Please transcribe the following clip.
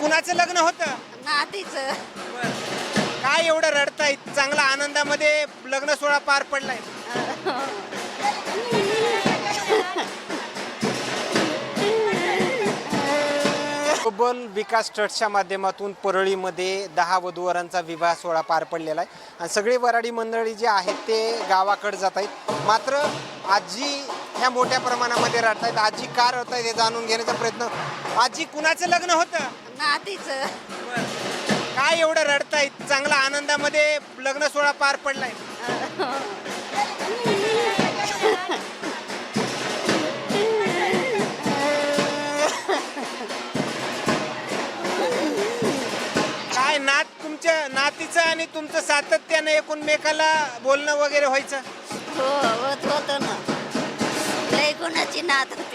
कुणाचं लग्न होतं? नातीचं. काय एवढं रडताय? चांगला आनंदामध्ये लग्न सोहळा पार पडलाय. ग्लोबल विकास ट्रस्टच्या माध्यमातून परळीमध्ये 10 वधूवरांचा विवाह सोहळा पार पडलेला आहे आणि सगळी वराडी मंडळी जे आहेत ते गावाकडे जात आहेत. मात्र आजी ह्या मोठ्या प्रमाणामध्ये रडत आहेत. आजी का रडत आहेत हे जाणून घेण्याचा प्रयत्न. आजी कुणाचं लग्न होतं? नातीचं. काय एवढं रडताय? चांगला आनंदामध्ये लग्न सोहळा पार पडलाय. काय नात तुमच्या नातीचं आणि तुमचं सातत्यानं एकमेकाला बोलणं वगैरे व्हायचं? हो होत होतं ना. लय गुणाची नात होती.